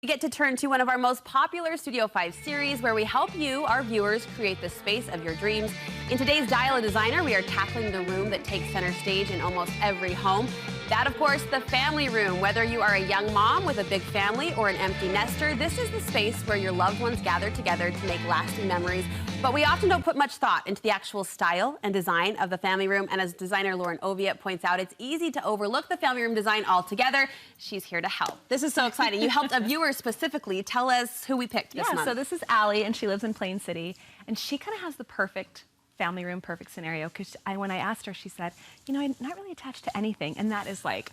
We get to turn to one of our most popular Studio 5 series where we help you, our viewers, create the space of your dreams. In today's Dial a Designer, we are tackling the room that takes center stage in almost every home. That, of course, the family room. Whether you are a young mom with a big family or an empty nester, this is the space where your loved ones gather together to make lasting memories. But we often don't put much thought into the actual style and design of the family room. And as designer Oviatt points out, it's easy to overlook the family room design altogether. She's here to help. This is so exciting. You helped a viewer specifically. Tell us who we picked this month. So this is Allie, and she lives in Plain City. And she kind of has the perfect family room, perfect scenario, because when I asked her, she said, you know, I'm not really attached to anything, and that is like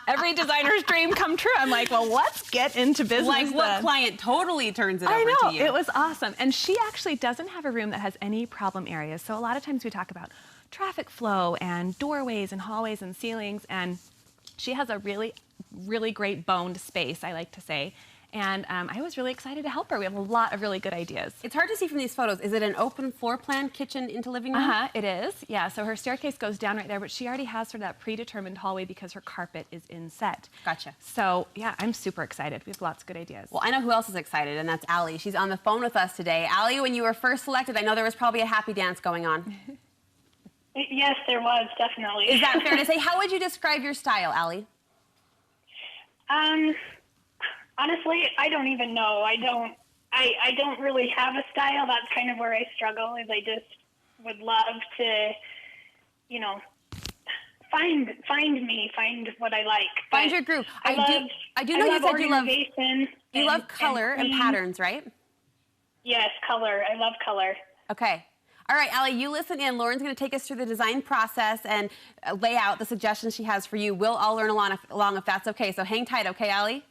every designer's dream come true. I'm like, well, let's get into business. Like what client totally turns it over to you? It was awesome. And she actually doesn't have a room that has any problem areas. So a lot of times we talk about traffic flow and doorways and hallways and ceilings, and she has a really, really great boned space, I like to say. And I was really excited to help her. We have a lot of really good ideas. It's hard to see from these photos. Is it an open floor plan, kitchen into living room? It is. Yeah, so her staircase goes down right there, but she already has sort of that predetermined hallway because her carpet is inset. Gotcha. So, yeah, I'm super excited. We have lots of good ideas. Well, I know who else is excited, and that's Allie. She's on the phone with us today. Allie, when you were first selected, I know there was probably a happy dance going on. Yes, there was, definitely. Is that fair to say? How would you describe your style, Allie? Honestly, I don't even know. I don't really have a style. That's kind of where I struggle, is I just would love to, you know, find what I like. Find your groove. I do know you said you love color and patterns, right? Yes, color. I love color. Okay. All right, Allie, you listen in. Lauren's going to take us through the design process and lay out the suggestions she has for you. We'll all learn along if that's okay. So hang tight, okay, Allie?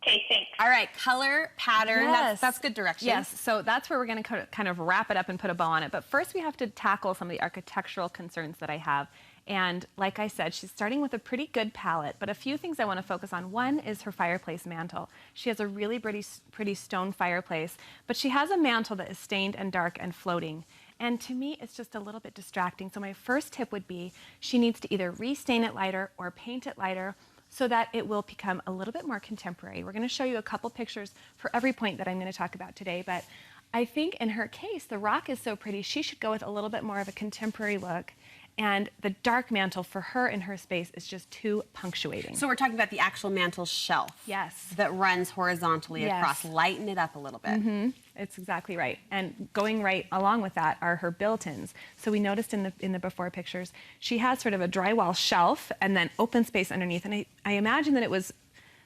Okay, thanks. All right, color, pattern, yes. that's good direction. Yes, so that's where we're going to kind of wrap it up and put a bow on it. But first we have to tackle some of the architectural concerns that I have. And like I said, she's starting with a pretty good palette, but a few things I want to focus on. One is her fireplace mantle. She has a really pretty stone fireplace, but she has a mantle that is stained and dark and floating. And to me, it's just a little bit distracting. So my first tip would be she needs to either restain it lighter or paint it lighter so that it will become a little bit more contemporary. We're going to show you a couple pictures for every point that I'm going to talk about today, but I think in her case, the rock is so pretty, she should go with a little bit more of a contemporary look. And the dark mantle for her in her space is just too punctuating. So we're talking about the actual mantle shelf. Yes. That runs horizontally across. Lighten it up a little bit. Mm-hmm. It's exactly right. And going right along with that are her built-ins. So we noticed in the before pictures, she has sort of a drywall shelf and then open space underneath. And I imagine that it was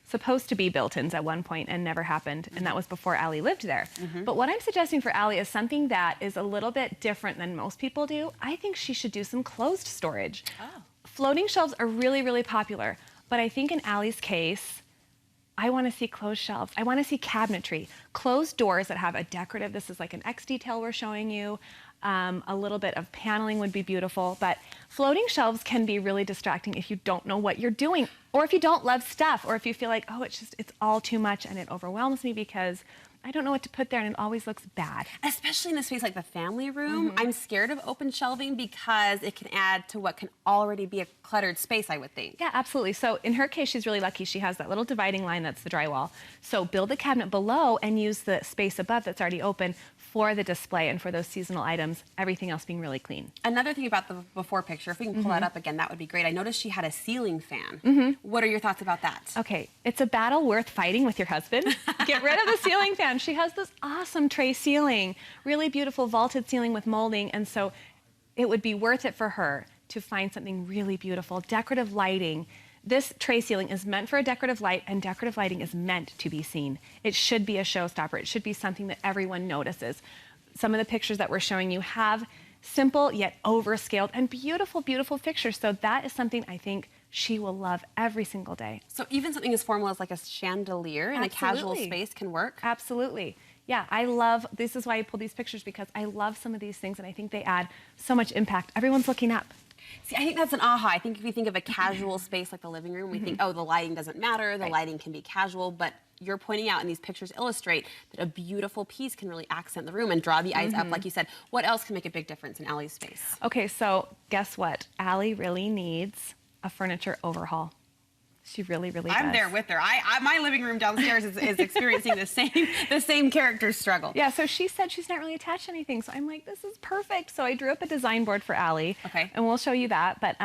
supposed to be built-ins at one point and never happened, and that was before Allie lived there. But what I'm suggesting for Allie is something that is a little bit different than most people do. I think she should do some closed storage. Floating shelves are really, really popular, but I think in Allie's case, I want to see closed shelves. I want to see cabinetry. Closed doors that have a decorative, this is like an X detail we're showing you. A little bit of paneling would be beautiful, but floating shelves can be really distracting if you don't know what you're doing, or if you don't love stuff, or if you feel like, oh, it's all too much and it overwhelms me because I don't know what to put there and it always looks bad. Especially in a space like the family room, I'm scared of open shelving because it can add to what can already be a cluttered space, I would think. Yeah, absolutely. So in her case, she's really lucky. She has that little dividing line that's the drywall. So build a cabinet below and use the space above that's already open for the display and for those seasonal items, everything else being really clean. Another thing about the before picture, if we can pull that up again, that would be great. I noticed she had a ceiling fan. What are your thoughts about that? Okay, it's a battle worth fighting with your husband. Get rid of the ceiling fan. She has this awesome tray ceiling, really beautiful vaulted ceiling with molding, and so it would be worth it for her to find something really beautiful, decorative lighting. This tray ceiling is meant for a decorative light, and decorative lighting is meant to be seen. It should be a showstopper. It should be something that everyone notices. Some of the pictures that we're showing you have simple yet overscaled and beautiful, beautiful pictures. So that is something I think she will love every single day. So even something as formal as like a chandelier in a casual space can work? Absolutely. Yeah, I love, this is why I pulled these pictures, because I love some of these things and I think they add so much impact. Everyone's looking up. See, I think that's an aha. I think if we think of a casual space like the living room, we think, oh, the lighting doesn't matter, the lighting can be casual, but you're pointing out, and these pictures illustrate that a beautiful piece can really accent the room and draw the eyes up, like you said. What else can make a big difference in Allie's space? Okay, so guess what? Allie really needs a furniture overhaul. She really, really does. I'm there with her. My living room downstairs is experiencing the same character struggle. Yeah, so she said she's not really attached to anything. So I'm like, this is perfect. So I drew up a design board for Allie. Okay. And we'll show you that. But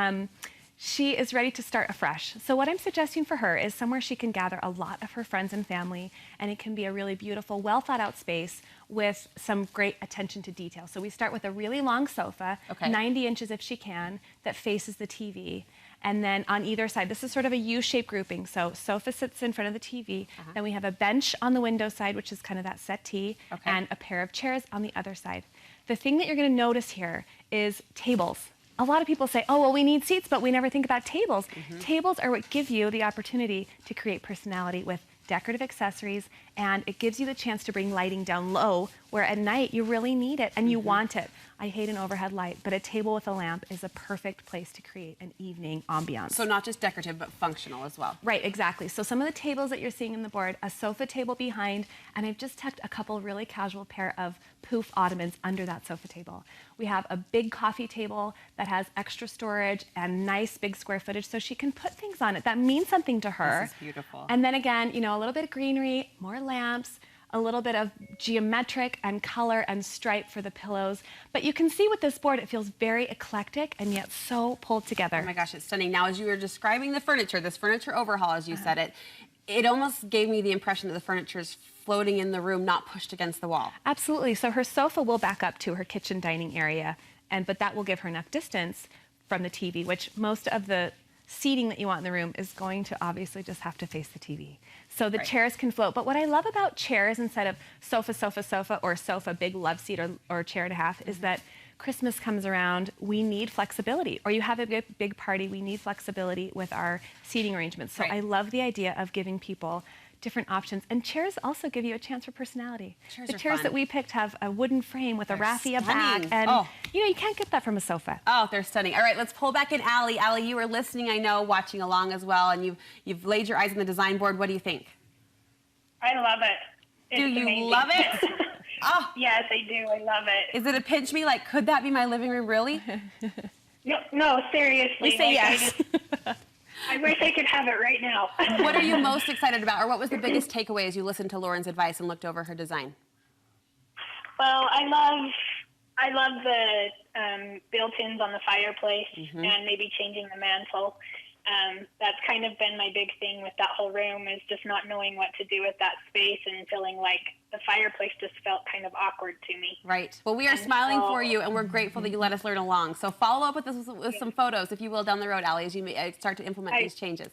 she is ready to start afresh. So what I'm suggesting for her is somewhere she can gather a lot of her friends and family, and it can be a really beautiful, well thought out space with some great attention to detail. So we start with a really long sofa, 90 inches if she can, that faces the TV. And then on either side, this is sort of a U-shaped grouping. So sofa sits in front of the TV. Then we have a bench on the window side, which is kind of that settee, and a pair of chairs on the other side. The thing that you're going to notice here is tables. A lot of people say, oh, well, we need seats, but we never think about tables. Tables are what give you the opportunity to create personality with decorative accessories, and it gives you the chance to bring lighting down low, where at night you really need it and you want it. I hate an overhead light, but a table with a lamp is a perfect place to create an evening ambiance. So not just decorative, but functional as well. Right, exactly. So some of the tables that you're seeing in the board, a sofa table behind, and I've just tucked a couple really casual pair of poof ottomans under that sofa table. We have a big coffee table that has extra storage and nice big square footage, so she can put things on it that means something to her. This is beautiful. And then again, you know, a little bit of greenery, more lamps, a little bit of geometric and color and stripe for the pillows. But you can see with this board, it feels very eclectic and yet so pulled together. Oh my gosh, it's stunning. Now, as you were describing the furniture, this furniture overhaul, as you said it, it almost gave me the impression that the furniture is floating in the room, not pushed against the wall. Absolutely. So her sofa will back up to her kitchen dining area, but that will give her enough distance from the TV, which most of the seating that you want in the room is going to obviously just have to face the TV. So the chairs can float. But what I love about chairs instead of sofa, sofa, sofa, or sofa, big love seat or chair and a half is that Christmas comes around, we need flexibility. Or you have a big party, we need flexibility with our seating arrangements. So I love the idea of giving people different options. And chairs also give you a chance for personality. Chairs the are chairs fun. that we picked have a wooden frame with a raffia stunning. back. And you know, you can't get that from a sofa. Oh, they're stunning. All right, let's pull back in Allie. Allie, you were listening, I know, watching along as well, and you've laid your eyes on the design board. What do you think? I love it. It's Do you amazing. love it? Oh, Yes, I do. I love it. is it a pinch me? Like, could that be my living room, really? No, seriously. We say like, yes. I wish I could have it right now. What are you most excited about, or what was the biggest takeaway as you listened to Lauren's advice and looked over her design? Well, I love the built-ins on the fireplace and maybe changing the mantle. That's kind of been my big thing with that whole room, is just not knowing what to do with that space and feeling like the fireplace just felt kind of awkward to me. Right. Well, we are smiling for you, and we're grateful that you let us learn along. So follow up with us with some photos, if you will, down the road, Allie, as you start to implement these changes.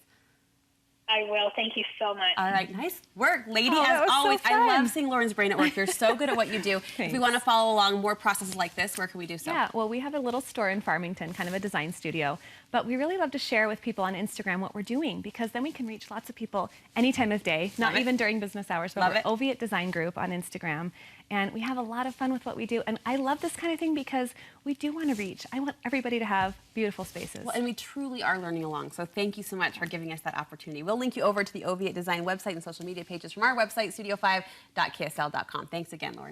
I will. Thank you so much. All right, nice work, lady, Oh, that as was so always. I fun. love seeing Lauren's brain at work. You're so good at what you do. If we Thanks. want to follow along more processes like this, where can we do so? Yeah, well, we have a little store in Farmington, kind of a design studio, but we really love to share with people on Instagram what we're doing, because then we can reach lots of people any time of day, not even during business hours, but Love we're it. Oviatt Design Group on Instagram, and we have a lot of fun with what we do, and I love this kind of thing because we do want to reach. I want everybody to have beautiful spaces. Well, and we truly are learning along, so thank you so much for giving us that opportunity. We'll link you over to the Oviatt Design website and social media pages from our website, studio5.ksl.com. Thanks again, Lauren.